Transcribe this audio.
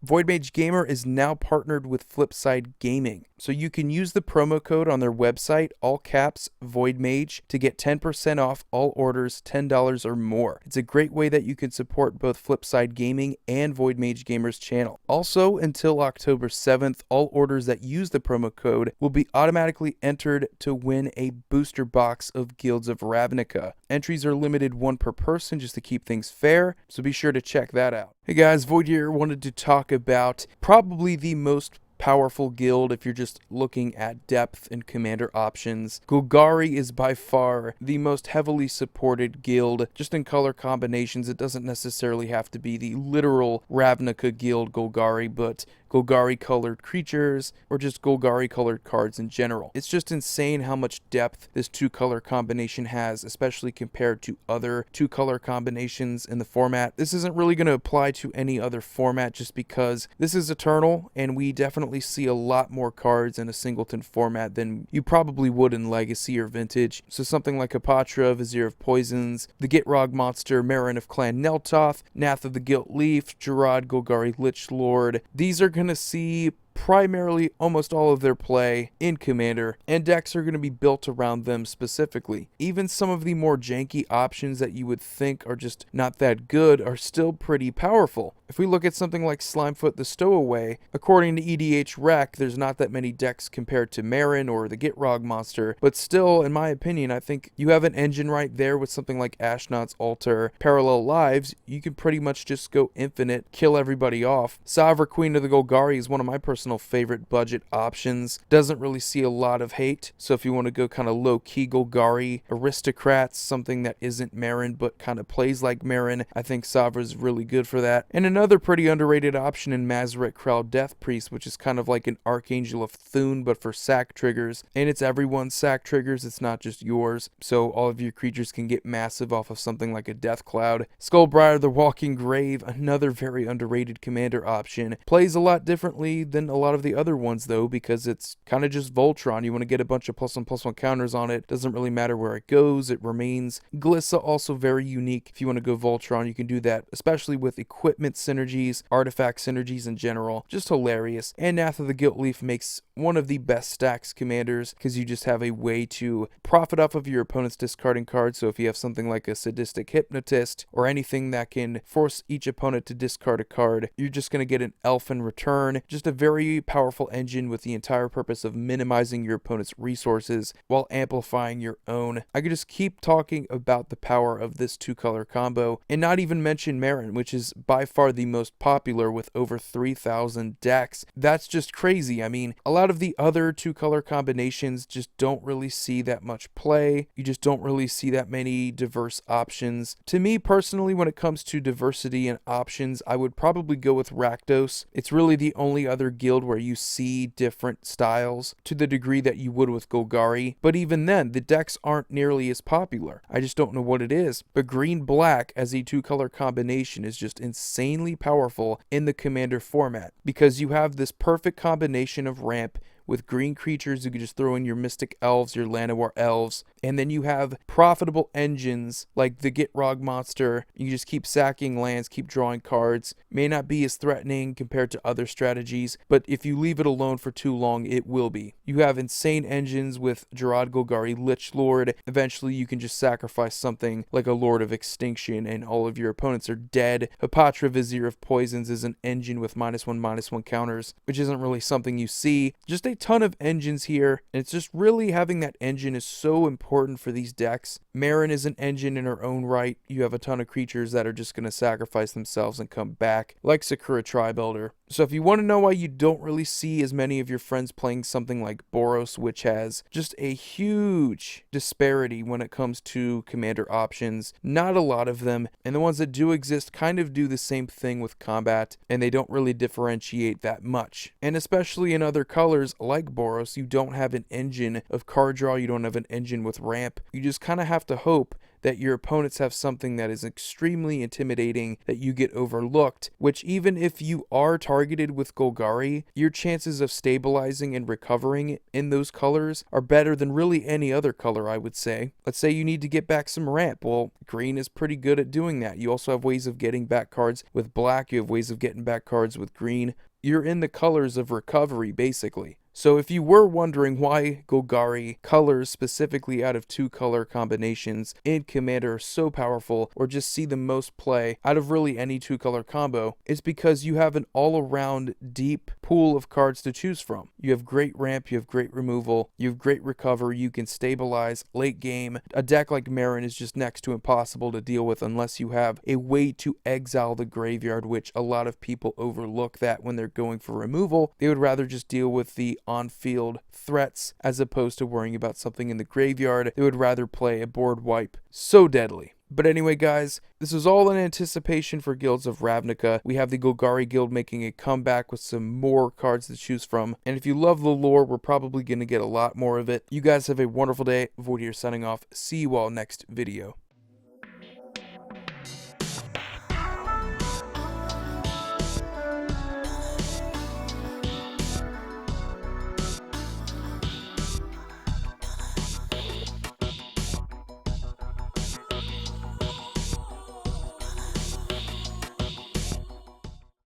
Void Mage Gamer is now partnered with Flipside Gaming, so you can use the promo code on their website, all caps Void Mage, to get 10% off all orders $10 or more. It's a great way that you can support both Flipside Gaming and Void Mage Gamer's channel. Also, until October 7th, all orders that use the promo code will be automatically entered to win a booster box of Guilds of Ravnica. Entries are limited one per person just to keep things fair, so be sure to check that out. Hey guys, Void here, wanted to talk about probably the most powerful guild if you're just looking at depth and commander options. Golgari is by far the most heavily supported guild. Just in color combinations, it doesn't necessarily have to be the literal Ravnica guild Golgari, but Golgari colored creatures or just Golgari colored cards in general. It's just insane how much depth this two color combination has, especially compared to other two color combinations in the format. This isn't really going to apply to any other format just because this is Eternal and we definitely see a lot more cards in a singleton format than you probably would in Legacy or Vintage. So something like Apatra, Vizier of Poisons, the Gitrog Monster, Marin of Clan Neltoth, Nath of the Gilt Leaf, Gerard Golgari Lich Lord. These are going to see primarily almost all of their play in Commander, and decks are going to be built around them specifically. Even some of the more janky options that you would think are just not that good are still pretty powerful. If we look at something like Slimefoot the Stowaway, according to EDH Rec, there's not that many decks compared to Marin or the Gitrog Monster, but still, in my opinion, I think you have an engine right there with something like Ashnod's Altar, Parallel Lives. You can pretty much just go infinite, kill everybody off. Savra, Queen of the Golgari, is one of my personal favorite budget options. Doesn't really see a lot of hate, so if you want to go kind of low-key Golgari, Aristocrats, something that isn't Marin but kind of plays like Marin, I think Savra's really good for that. And another pretty underrated option in Mazarek Krell Death Priest, which is kind of like an Archangel of Thune but for sack triggers, and it's everyone's sack triggers, it's not just yours, so all of your creatures can get massive off of something like a Death Cloud. Skullbriar the Walking Grave, another very underrated commander option, plays a lot differently than a lot of the other ones though, because it's kind of just Voltron. You want to get a bunch of +1/+1 counters on it. Doesn't really matter where it goes, it remains. Glissa also very unique. If you want to go Voltron, you can do that, especially with equipment synergies, artifact synergies in general. Just hilarious. And Nath of the Gilt Leaf makes one of the best stacks commanders because you just have a way to profit off of your opponent's discarding cards. So if you have something like a Sadistic Hypnotist or anything that can force each opponent to discard a card, you're just going to get an elf in return. Just a very powerful engine with the entire purpose of minimizing your opponent's resources while amplifying your own. I could just keep talking about the power of this two color combo and not even mention Marin, which is by far the most popular with over 3,000 decks. That's just crazy. I mean, a lot of the other two color combinations just don't really see that much play. You just don't really see that many diverse options. To me personally, when it comes to diversity and options, I would probably go with Rakdos. It's really the only other guild where you see different styles to the degree that you would with Golgari, but even then the decks aren't nearly as popular. I just don't know what it is, but green-black as a two color combination is just insanely powerful in the commander format because you have this perfect combination of ramp with green creatures. You can just throw in your Mystic Elves, your Llanowar Elves, and then you have profitable engines like the Gitrog Monster. You just keep sacking lands, keep drawing cards. May not be as threatening compared to other strategies, but if you leave it alone for too long, it will be. You have insane engines with Gerard Golgari Lich Lord. Eventually, you can just sacrifice something like a Lord of Extinction, and all of your opponents are dead. Apatra Vizier of Poisons is an engine with -1/-1 counters, which isn't really something you see. Just a ton of engines here, and it's just really having that engine is so important for these decks. Marin is an engine in her own right. You have a ton of creatures that are just going to sacrifice themselves and come back, like Sakura Tribe Elder. So if you want to know why you don't really see as many of your friends playing something like Boros, which has just a huge disparity when it comes to commander options, not a lot of them, and the ones that do exist kind of do the same thing with combat, and they don't really differentiate that much. And especially in other colors like Boros, you don't have an engine of card draw, you don't have an engine with ramp. You just kind of have to hope that your opponents have something that is extremely intimidating that you get overlooked, which even if you are targeted with Golgari, your chances of stabilizing and recovering in those colors are better than really any other color, I would say. Let's say you need to get back some ramp. Well, green is pretty good at doing that. You also have ways of getting back cards with black. You have ways of getting back cards with green. You're in the colors of recovery, basically. So if you were wondering why Golgari colors specifically out of 2-color combinations in Commander are so powerful, or just see the most play out of really any 2-color combo, it's because you have an all-around deep pool of cards to choose from. You have great ramp, you have great removal, you have great recovery, you can stabilize late game. A deck like Marin is just next to impossible to deal with unless you have a way to exile the graveyard, which a lot of people overlook that when they're going for removal. They would rather just deal with the on-field threats as opposed to worrying about something in the graveyard. They would rather play a board wipe. So deadly. But anyway, guys, this is all in anticipation for Guilds of Ravnica. We have the Golgari Guild making a comeback with some more cards to choose from. And if you love the lore, we're probably going to get a lot more of it. You guys have a wonderful day. Void here signing off. See you all next video.